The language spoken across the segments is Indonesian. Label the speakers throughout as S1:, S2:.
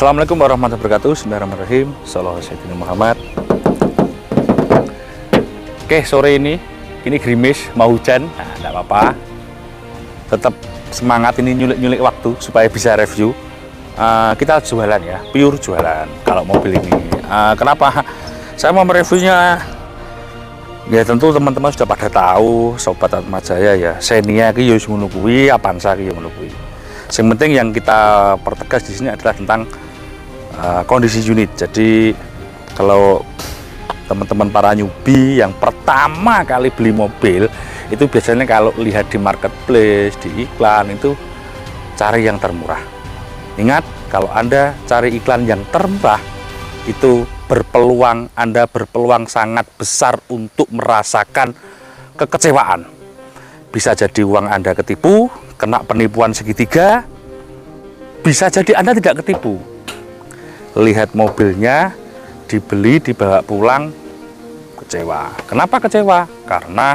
S1: Assalamualaikum warahmatullahi wabarakatuh. Bismillahirrahmanirrahim. Sallallahu alaihi Muhammad. Oke, sore ini gerimis, mau hujan. Nah, enggak apa-apa. Tetap semangat ini nyulik-nyulik waktu supaya bisa review. Kita jualan ya, pure jualan kalau mobil ini. Kenapa saya mau mereviewnya? Ya tentu teman-teman sudah pada tahu, sobat Atma Jaya ya. Xenia ki yo ngono kuwi, Avanza ki yo ngono kuwi. Yang penting yang kita pertegas di sini adalah tentang kondisi unit. Jadi kalau teman-teman para newbie yang pertama kali beli mobil itu biasanya kalau lihat di marketplace, di iklan itu cari yang termurah. Ingat, kalau Anda cari iklan yang termurah itu Anda berpeluang sangat besar untuk merasakan kekecewaan. Bisa jadi uang Anda ketipu, kena penipuan segitiga, bisa jadi Anda tidak ketipu. Lihat mobilnya, dibeli, dibawa pulang, kecewa. Kenapa kecewa? Karena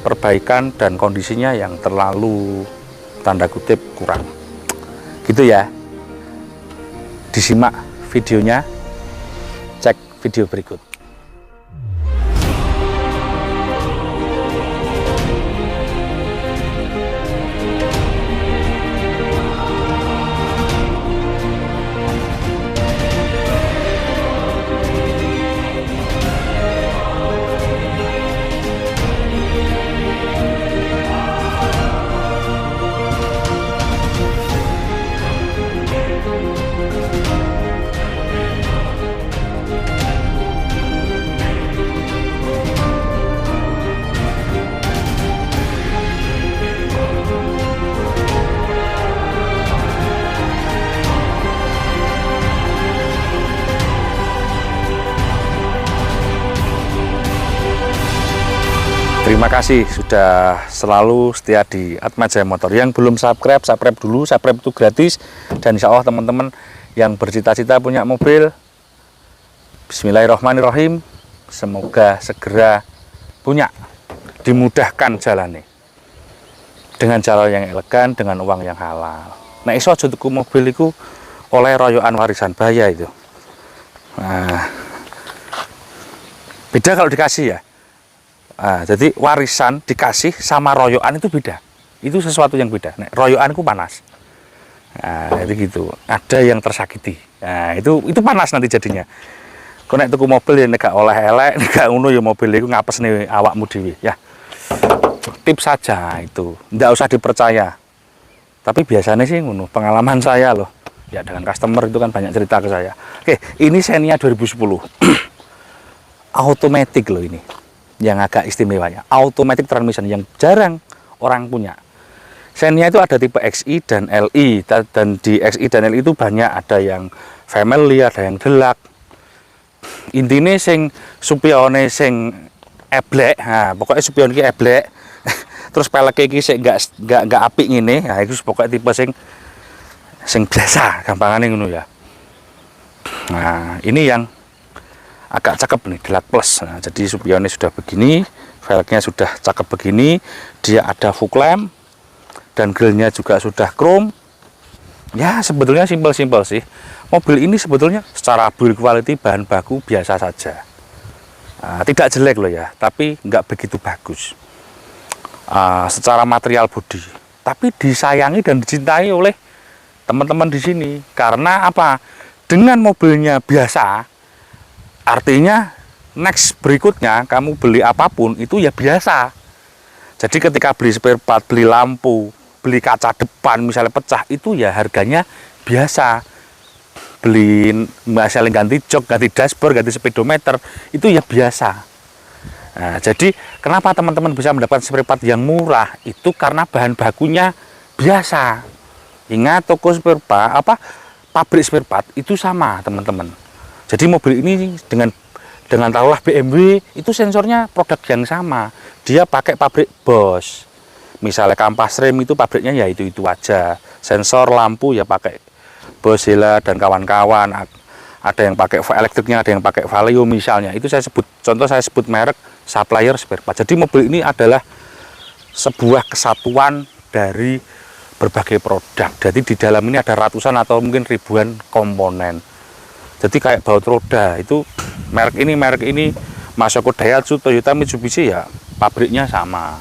S1: perbaikan dan kondisinya yang terlalu tanda kutip kurang. Gitu ya. Disimak videonya, cek video berikut. Terima kasih sudah selalu setia di Atma Jaya Motor. Yang belum subscribe, subscribe dulu. Subscribe itu gratis. Dan insya Allah teman-teman yang bercita-cita punya mobil, bismillahirrahmanirrahim, semoga segera punya, dimudahkan jalannya dengan cara yang elegan, dengan uang yang halal. Nah, iso aja tuku mobil itu oleh royokan warisan bahaya itu. Nah, beda kalau dikasih ya. Jadi warisan dikasih sama royokan itu beda. Itu sesuatu yang beda. Nah, royokan itu panas. Nah, jadi gitu. Ada yang tersakiti. Nah, itu panas nanti jadinya. Kau nek tuku mobil ya nek oleh elek, nek ngono ya mobil itu ngapes nih awakmu dhewe ya. Tips saja itu. Nggak usah dipercaya. Tapi biasanya sih ngono, pengalaman saya loh. Ya dengan customer itu kan banyak cerita ke saya. Oke, ini Xenia 2010. Automatic loh ini. Yang agak istimewanya, automatic transmission yang jarang orang punya. Xenia itu ada tipe XI dan LI, dan di XI dan LI itu banyak, ada yang family, ada yang delak. Intinya sing supione sing eblek, nah pokoknya supion ki eblek. Terus pelek iki sing enggak apik ngene, nah itu pokoknya tipe sing biasa, gampangane ngono ya. Nah, ini yang agak cakep nih, Delak Plus. Nah, jadi supionnya sudah begini, velgnya sudah cakep begini, dia ada fog lamp, dan grillnya juga sudah chrome. Ya sebetulnya simpel-simpel sih. Mobil ini sebetulnya secara build quality bahan baku biasa saja. Tidak jelek loh ya, tapi nggak begitu bagus. Secara material bodi, tapi disayangi dan dicintai oleh teman-teman di sini. Karena apa? Dengan mobilnya biasa, artinya next berikutnya kamu beli apapun itu ya biasa. Jadi ketika beli spare part, beli lampu, beli kaca depan misalnya pecah, itu ya harganya biasa. Beli misalnya ganti jok, ganti dashboard, ganti speedometer, itu ya biasa. Nah, jadi kenapa teman-teman bisa mendapatkan spare part yang murah? Itu karena bahan bakunya biasa. Ingat, toko spare part, pabrik spare part itu sama teman-teman. Jadi mobil ini dengan taruhlah BMW itu sensornya produk yang sama. Dia pakai pabrik Bosch. Misalnya kampas rem itu pabriknya ya itu aja. Sensor lampu ya pakai Bosch dan kawan-kawan. Ada yang pakai elektriknya, ada yang pakai Valeo misalnya. Itu saya sebut contoh, saya sebut merek supplier spare part. Jadi mobil ini adalah sebuah kesatuan dari berbagai produk. Jadi di dalam ini ada ratusan atau mungkin ribuan komponen. Jadi kayak baut roda itu merek ini Masako, Daihatsu, Toyota, Mitsubishi ya pabriknya sama,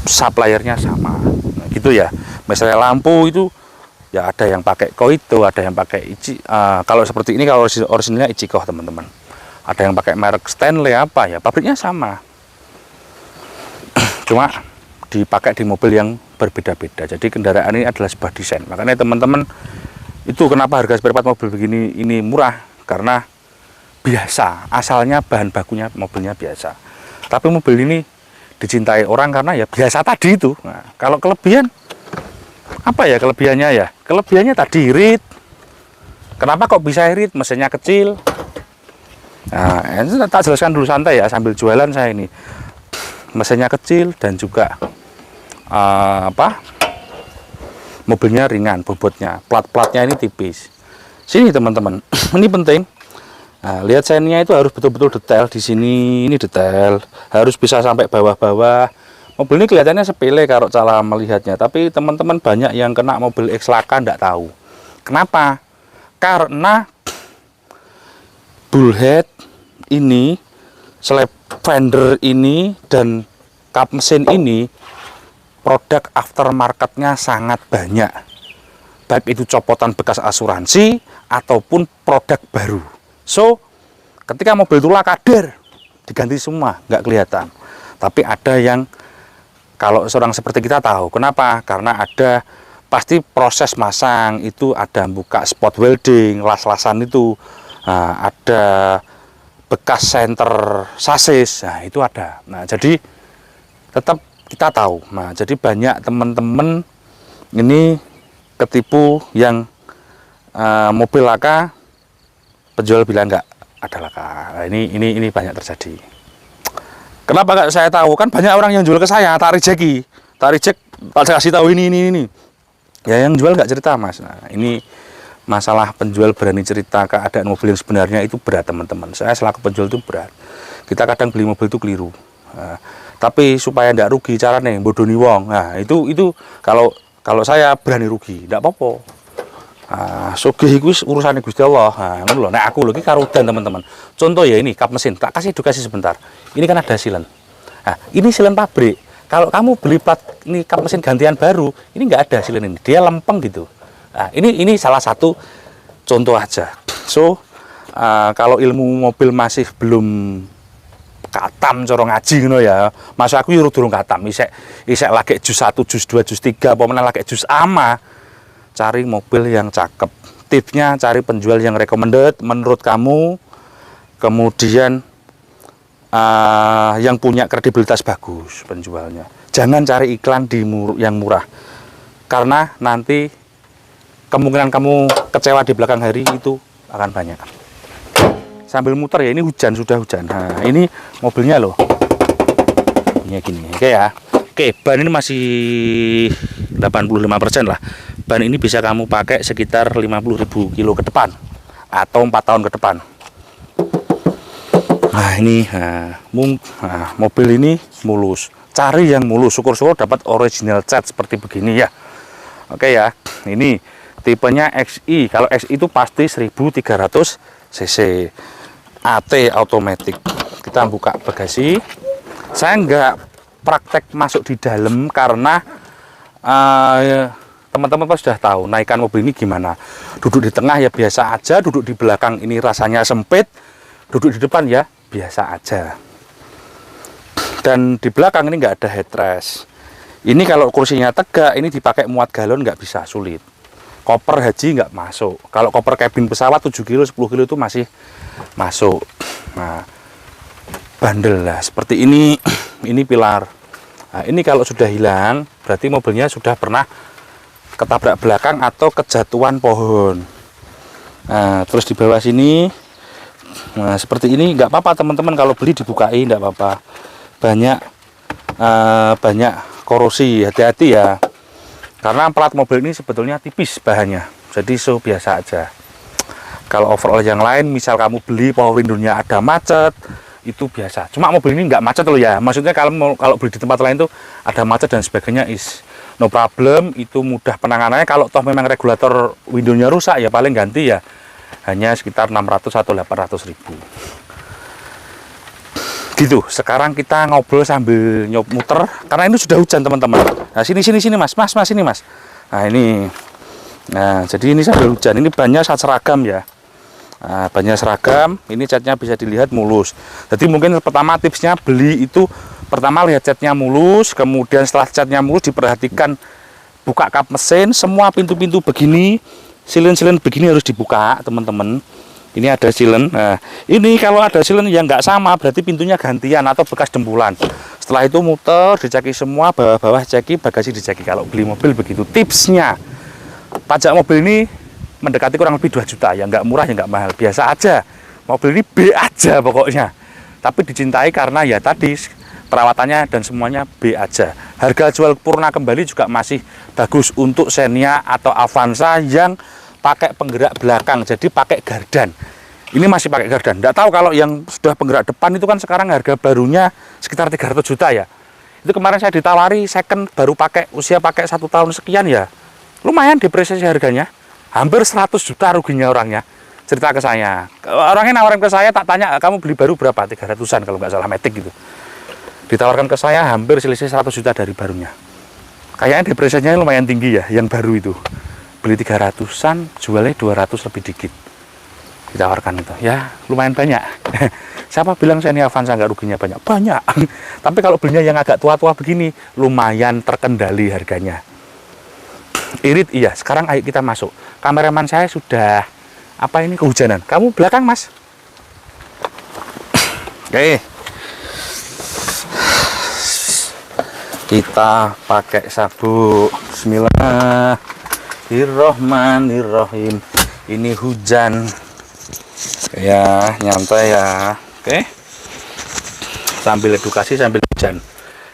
S1: suppliernya sama, nah, gitu ya. Misalnya lampu itu ya ada yang pakai Koito, ada yang pakai kalau seperti ini kalau orisinalnya Ichiko teman-teman. Ada yang pakai merek Stanley ya pabriknya sama. Cuma dipakai di mobil yang berbeda-beda. Jadi kendaraan ini adalah sebuah desain. Makanya teman-teman itu kenapa harga spare part mobil begini ini murah, karena biasa, asalnya bahan bakunya mobilnya biasa. Tapi mobil ini dicintai orang karena ya biasa tadi itu. Nah, kalau kelebihan apa ya kelebihannya ya? Kelebihannya tadi irit. Kenapa kok bisa irit? Mesinnya kecil. Nah, ini tak jelaskan dulu santai ya sambil jualan saya ini. Mesinnya kecil dan juga mobilnya ringan bobotnya. Plat-platnya ini tipis. Sini teman-teman, ini penting. Nah, lihat sennya itu harus betul-betul detail di sini. Ini detail, harus bisa sampai bawah-bawah. Mobil ini kelihatannya sepele kalau cara melihatnya, tapi teman-teman banyak yang kena mobil X-Laka tidak tahu. Kenapa? Karena bullhead ini, slap fender ini, dan kap mesin ini produk aftermarketnya sangat banyak. Baik itu copotan bekas asuransi ataupun produk baru. So, ketika mobil itu lakader, diganti semua, nggak kelihatan. Tapi ada yang kalau seorang seperti kita tahu, kenapa? Karena ada pasti proses masang itu ada buka spot welding, las-lasan itu, nah, ada bekas senter sasis, nah itu ada. Nah jadi tetap kita tahu. Nah jadi banyak teman-teman ini ketipu yang mobil laka, penjual bilang nggak ada laka. Nah, ini banyak terjadi. Kenapa nggak saya tahu? Kan banyak orang yang jual ke saya, tak rejeki, tak reject, tak kasih tahu ini. Ya yang jual nggak cerita mas. Nah ini masalah penjual berani cerita keadaan mobil yang sebenarnya itu berat teman-teman. Saya selaku penjual itu berat. Kita kadang beli mobil itu keliru. Nah, tapi supaya tidak rugi caranya bodoni wong. Nah itu kalau saya berani rugi, tidak apa-apa. Nah, sugih iku urusannya Gusti Allah. Nah, ngono lho. Nek aku lho iki karudan teman-teman. Contoh ya ini kap mesin, tak kasih edukasi sebentar. Ini kan ada silen. Nah, ini silen pabrik. Kalau kamu beli plat ini kap mesin gantian baru, ini nggak ada silen ini. Dia lempeng gitu. Nah, ini salah satu contoh aja. So, kalau ilmu mobil masih belum katam cara ngaji ngono ya. Masuk aku yo durung katam. Isek lagi jus 1, jus 2, jus 3, apa meneh lagi jus ama. Cari mobil yang cakep. Tipsnya cari penjual yang recommended menurut kamu, kemudian yang punya kredibilitas bagus penjualnya. Jangan cari iklan yang murah, karena nanti kemungkinan kamu kecewa di belakang hari itu akan banyak. Sambil muter ya, ini hujan, sudah hujan. Nah ini mobilnya loh, ini gini, oke ya. Oke, ban ini masih 85% lah. Ban ini bisa kamu pakai sekitar 50.000 kilo ke depan atau 4 tahun ke depan. Nah ini mobil ini mulus. Cari yang mulus, syukur-syukur dapat original cat seperti begini ya. Oke ya, ini tipenya XI. Kalau XI itu pasti 1300 cc AT automatic. Kita buka bagasi. Saya nggak praktek masuk di dalam karena teman-teman sudah tahu naikan mobil ini gimana. Duduk di tengah ya biasa aja, duduk di belakang ini rasanya sempit, duduk di depan ya biasa aja. Dan di belakang ini nggak ada headrest. Ini kalau kursinya tegak, ini dipakai muat galon nggak bisa, sulit. Koper haji nggak masuk. Kalau koper kabin pesawat 7 kilo, 10 kilo itu masih masuk. Nah, bandel lah seperti ini. Ini pilar. Nah, ini kalau sudah hilang, berarti mobilnya sudah pernah ketabrak belakang atau kejatuhan pohon. Nah, terus di bawah sini, nah seperti ini nggak apa-apa teman-teman, kalau beli dibukain nggak apa-apa. Banyak korosi, hati-hati ya. Karena plat mobil ini sebetulnya tipis bahannya, jadi biasa aja. Kalau overall yang lain, misal kamu beli power window-nya ada macet, itu biasa. Cuma mobil ini nggak macet loh ya. Maksudnya kalau beli di tempat lain tuh ada macet dan sebagainya, is no problem, itu mudah penanganannya. Kalau toh memang regulator window-nya rusak ya paling ganti ya hanya sekitar 600 atau 800 ribu gitu. Sekarang kita ngobrol sambil muter karena ini sudah hujan teman-teman. Nah sini mas ini mas. Nah ini, nah jadi ini sambil hujan, ini bannya cat seragam ya. Nah, bannya seragam, ini catnya bisa dilihat mulus. Jadi mungkin pertama tipsnya beli itu, pertama lihat catnya mulus, kemudian setelah catnya mulus diperhatikan buka kap mesin, semua pintu-pintu begini, silen-silen begini harus dibuka teman-teman. Ini ada silen. Nah ini kalau ada silen yang nggak sama berarti pintunya gantian atau bekas dempulan. Setelah itu muter, diceki semua, bawah-bawah ceki, bagasi diceki. Kalau beli mobil begitu tipsnya. Pajak mobil ini mendekati kurang lebih 2 juta ya, nggak murah ya nggak mahal, biasa aja. Mobil ini B aja pokoknya, tapi dicintai karena ya tadi perawatannya dan semuanya B aja. Harga jual purna kembali juga masih bagus untuk Xenia atau Avanza yang pakai penggerak belakang, jadi pakai gardan. Ini masih pakai gardan. Nggak tahu kalau yang sudah penggerak depan itu kan sekarang harga barunya sekitar 300 juta ya. Itu kemarin saya ditawari second baru pakai, usia pakai 1 tahun sekian ya, lumayan depresiasi harganya. Hampir 100 juta ruginya orangnya. Cerita ke saya. Orangnya nawarin ke saya, tak tanya, kamu beli baru berapa? 300-an kalau nggak salah, Matic gitu. Ditawarkan ke saya hampir selisih 100 juta dari barunya. Kayaknya depresiasinya lumayan tinggi ya, yang baru itu. Beli 300-an, jualnya 200 lebih dikit. Ditawarkan itu. Ya, lumayan banyak. Siapa bilang Xenia Avanza nggak ruginya banyak? Banyak. Tapi kalau belinya yang agak tua-tua begini, lumayan terkendali harganya. Irit, iya. Sekarang ayo kita masuk. Kameramen saya sudah apa ini kehujanan. Kamu belakang mas. Oke. Kita pakai sabuk. Bismillahirrohmanirrohim. Ini hujan. Ya nyantai ya. Oke. Sambil edukasi sambil hujan.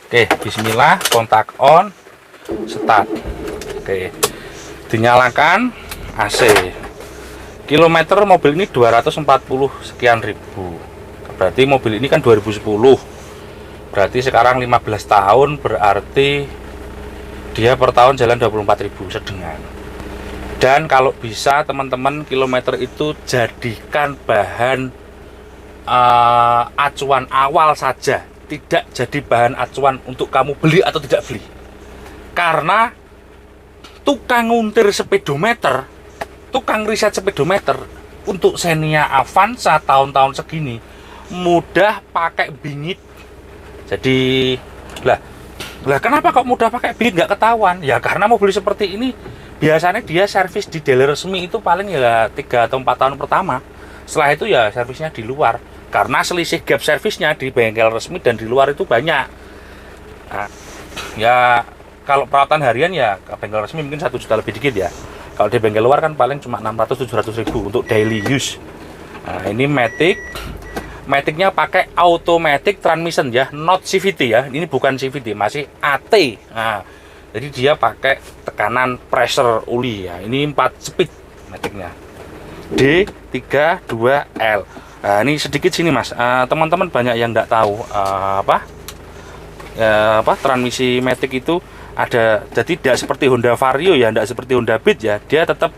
S1: Oke. Bismillah. Kontak on. Start. Oke, dinyalakan AC. Kilometer mobil ini 240 sekian ribu. Berarti mobil ini kan 2010. Berarti sekarang 15 tahun, berarti dia per tahun jalan 24.000 sedengan. Dan kalau bisa teman-teman, kilometer itu jadikan bahan acuan awal saja, tidak jadi bahan acuan untuk kamu beli atau tidak beli. Karena tukang nguntir speedometer, tukang riset speedometer untuk Xenia Avanza tahun-tahun segini mudah pakai bingit. Jadi lah kenapa kok mudah pakai bingit nggak ketahuan? Ya karena mobil seperti ini biasanya dia servis di dealer resmi itu paling ya 3 atau 4 tahun pertama. Setelah itu ya servisnya di luar. Karena selisih gap servisnya di bengkel resmi dan di luar itu banyak. Nah, ya kalau perawatan harian ya ke bengkel resmi mungkin 1 juta lebih dikit ya. Kalau di bengkel luar kan paling cuma 600-700 ribu untuk daily use. Nah ini Matic-nya pakai automatic transmission ya, not CVT ya. Ini bukan CVT, masih AT. Nah, jadi dia pakai tekanan pressure uli ya. Ini 4 speed Matic-nya. D32L. Nah, ini sedikit sini mas. Teman-teman banyak yang nggak tahu transmisi Matic itu ada, jadi tidak seperti Honda Vario ya, tidak seperti Honda Beat ya. Dia tetap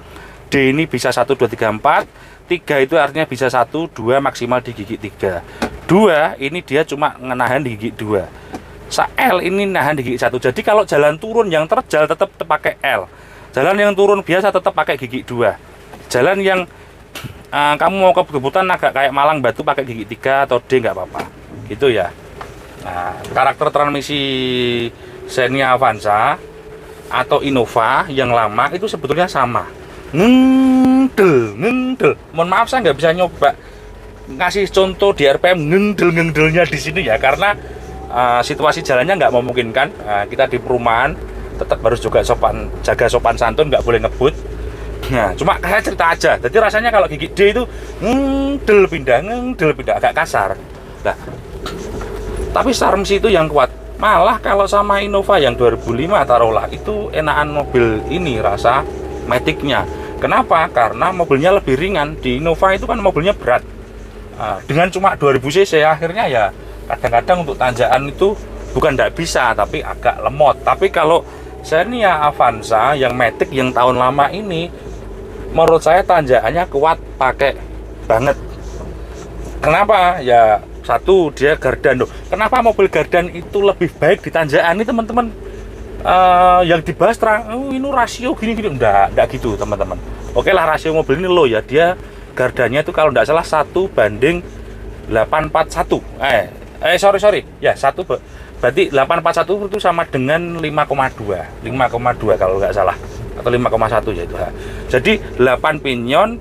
S1: D ini bisa 1, 2, 3, 4. 3 itu artinya bisa 1, 2 maksimal di gigi 3. 2 ini dia cuma menahan di gigi 2. L ini nahan di gigi 1. Jadi kalau jalan turun yang terjal tetap pakai L. Jalan yang turun biasa tetap pakai gigi 2. Jalan yang kamu mau ke Bubutan agak kayak Malang Batu pakai gigi 3 atau D nggak apa-apa. Gitu ya. Nah, karakter transmisi Xenia Avanza atau Innova yang lama itu sebetulnya sama. Ngendel. Mohon maaf saya nggak bisa nyoba ngasih contoh di RPM ngendelnya di sini ya, karena situasi jalannya nggak memungkinkan. Kita di perumahan tetap harus juga jaga sopan santun, nggak boleh ngebut. Nah, cuma kayak cerita aja. Jadi rasanya kalau gigi D itu del pindah agak kasar. Nah, tapi Sarmsi itu yang kuat. Malah kalau sama Innova yang 2005 taruhlah, itu enakan mobil ini rasa Matic-nya. Kenapa? Karena mobilnya lebih ringan. Di Innova itu kan mobilnya berat. Nah, dengan cuma 2000 cc akhirnya ya kadang-kadang untuk tanjakan itu bukan tidak bisa, tapi agak lemot. Tapi kalau Xenia Avanza yang Matic yang tahun lama ini, menurut saya tanjakannya kuat, pakai banget. Kenapa? Ya satu, dia gardan. Kenapa mobil gardan itu lebih baik di tanjakan ini, teman-teman? Yang dibahas terang, ini rasio gini-gini, enggak gitu, teman-teman. Oke lah, rasio mobil ini low ya, dia gardannya itu kalau enggak salah 1:841. Sorry ya, berarti 841 itu sama dengan 5,2 kalau nggak salah, atau 5,1 ya itu. Jadi 8 pinyon,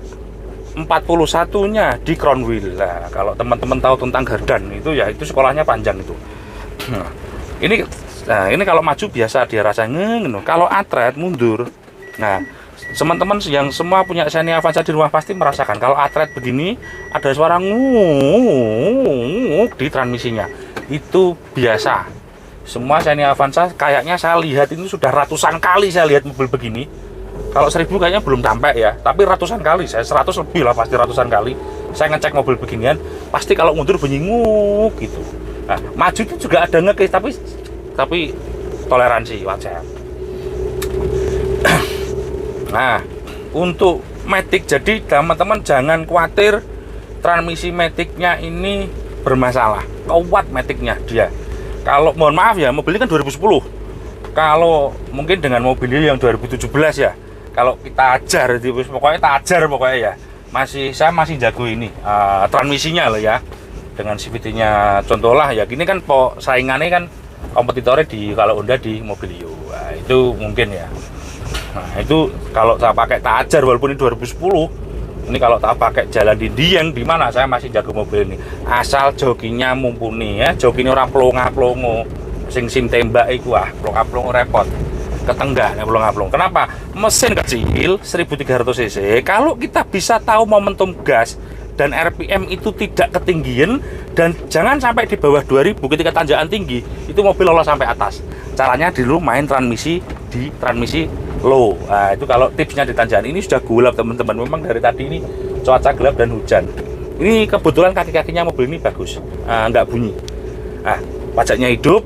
S1: 41 nya di crown wheel. Nah, kalau teman-teman tahu tentang gardan itu ya, itu sekolahnya panjang itu. Ini kalau maju biasa dia rasanya kalau atret mundur. Nah, teman-teman yang semua punya Xenia Avanza di rumah pasti merasakan kalau atret begini ada suara nguk di transmisinya. Itu biasa. Semua Xenia Avanza kayaknya saya lihat itu sudah ratusan kali saya lihat mobil begini. Kalau 1000 kayaknya belum sampai ya, tapi ratusan kali, saya 100 lebih lah pasti ratusan kali saya ngecek mobil beginian, pasti kalau mundur bunyi nguk gitu. Nah, maju itu juga ada ngekis, tapi toleransi wajar. Nah, untuk Matic, jadi teman-teman jangan khawatir transmisi Matic-nya ini bermasalah. Kuat Matic-nya dia. Kalau mohon maaf ya, mobil ini kan 2010. Kalau mungkin dengan mobil ini yang 2017 ya, kalau kita ajar, pokoknya kita ajar pokoknya ya. Saya masih jago ini transmisinya loh ya. Dengan CVT-nya contohlah ya, gini kan saingannya kan kompetitornya di kalau Honda di Mobilio. Nah, itu mungkin ya. Nah, itu kalau saya pakai tak ajar walaupun ini 2010. Ini kalau tak pakai jalan di Dieng di mana saya masih jago mobil ini. Asal jokinya mumpuni ya, jokinya orang plonga-plongo. Sing tembak iku plonga-plongo repot. Ketenggak nek plonga-plong. Kenapa? Mesin kecil 1300 cc. Kalau kita bisa tahu momentum gas dan RPM itu tidak ketinggian dan jangan sampai di bawah 2000 ketika tanjakan tinggi, itu mobil lolos sampai atas. Caranya dulu main transmisi di transmisi low. Nah, itu kalau tipsnya di tanjakan ini sudah gulap teman-teman. Memang dari tadi ini cuaca gelap dan hujan. Ini kebetulan kaki-kakinya mobil ini bagus, nggak bunyi. Nah, pajaknya hidup.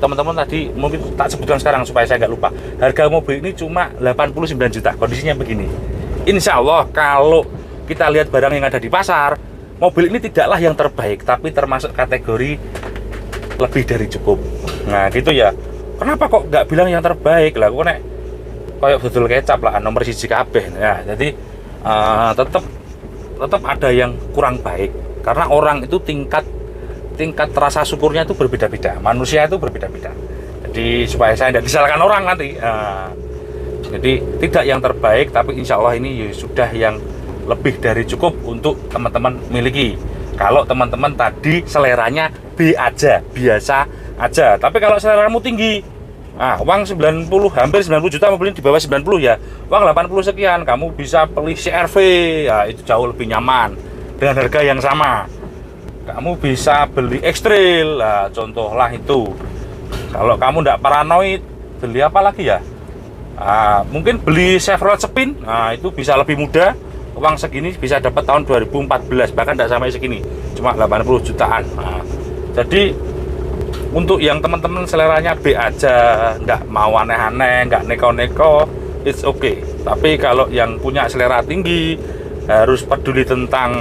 S1: Teman-teman tadi mungkin tak sebutkan sekarang supaya saya nggak lupa. Harga mobil ini cuma 89 juta. Kondisinya begini. Insya Allah kalau kita lihat barang yang ada di pasar, mobil ini tidaklah yang terbaik, tapi termasuk kategori lebih dari cukup. Nah gitu ya. Kenapa kok nggak bilang yang terbaik lah? Kok nek kayak betul kecap lah nomor 1 kabeh. Nah jadi tetap ada yang kurang baik karena orang itu tingkat rasa syukurnya itu berbeda-beda, manusia itu berbeda-beda. Jadi supaya saya tidak disalahkan orang nanti. Jadi tidak yang terbaik, tapi insya Allah ini sudah yang lebih dari cukup untuk teman-teman miliki. Kalau teman-teman tadi seleranya B aja, biasa aja. Tapi kalau seleramu tinggi, uang 90, hampir 90 juta mobil ini di bawah 90 ya, uang 80 sekian, kamu bisa beli CR-V, ya itu jauh lebih nyaman dengan harga yang sama. Kamu bisa beli X-Trail, contohlah itu. Kalau kamu tidak paranoid, beli apa lagi ya? Mungkin beli Chevrolet Spin, itu bisa lebih mudah. Uang segini bisa dapat tahun 2014, bahkan tidak sampai segini, cuma 80 jutaan. Jadi untuk yang teman-teman seleranya B aja, nggak mau aneh-aneh, nggak neko-neko, it's okay. Tapi kalau yang punya selera tinggi, harus peduli tentang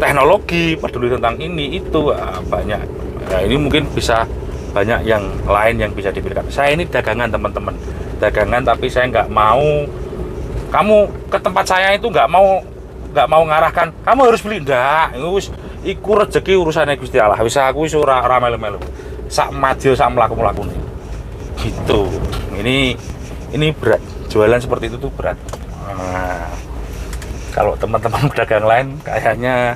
S1: teknologi, peduli tentang ini itu banyak. Nah, ini mungkin bisa banyak yang lain yang bisa diberikan. Saya ini dagangan teman-teman, dagangan, tapi saya nggak mau kamu ke tempat saya itu nggak mau ngarahkan kamu harus beli, enggak. Iku rezeki urusannya Gusti Allah. Bisa aku wis ora melu-melu. Sak madya sak mlaku-mlakune. Gitu. Ini berat. Jualan seperti itu tuh berat. Kalau teman-teman pedagang lain kayaknya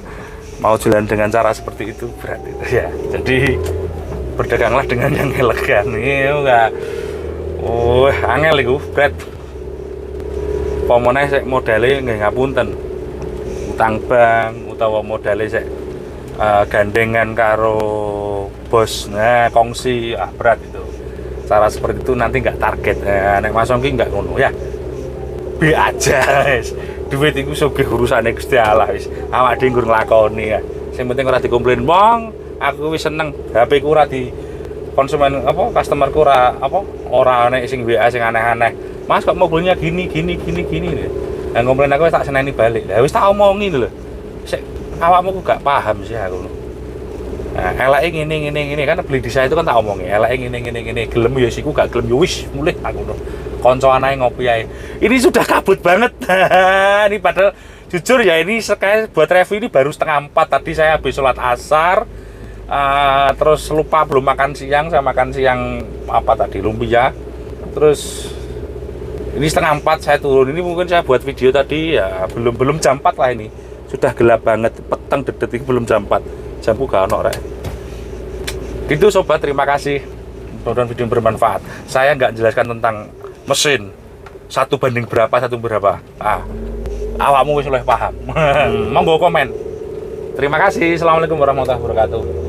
S1: mau jualan dengan cara seperti itu berat itu ya. Jadi berdaganglah dengan yang elegan. Ini enggak Oh, angel iku, Brad. Pomone sik modele nggih ngapunten. Utang bank utawa modele sik gandengan karo bos, nah kongsi, berat itu. Cara seperti itu nanti nggak target. Nah, nek Mas Ongki nggak ngono ya. Be aja wis. Duit iku sugih urusane Gusti Allah wis. Awak dhewe nggur nglakoni ya. Sing penting ora dikomplain wong, aku wis seneng. HP ku ora di konsumen apa customerku ora ana sing WA sing aneh-aneh. Mas kok mobilnya gini. Nah, komplain aku tak seneni balik. Lah wis tak omongi lho. Sik awakmu gak paham sih aku. Nah, eleke ngene kan beli di saya itu kan tak omongi. Eleke ngene. Gelem ya siku gak gelem ya wis mulih aku lho. Konco anae ngopi ae. Ini sudah kabut banget. Ini padahal jujur ya ini sekali buat review ini baru 3:30 tadi saya habis sholat asar. Terus lupa belum makan siang, saya makan siang apa tadi lumpia. Terus ini 3:30 saya turun. Ini mungkin saya buat video tadi ya belum jam 4 lah ini. Sudah gelap banget, peteng dedet ini belum jam 4. Jamku gak ono rek. Gitu sobat, terima kasih. Mudah-mudahan video bermanfaat. Saya nggak jelaskan tentang mesin satu banding berapa. Awakmu wis oleh paham. Monggo komen. Terima kasih. Assalamualaikum warahmatullahi wabarakatuh.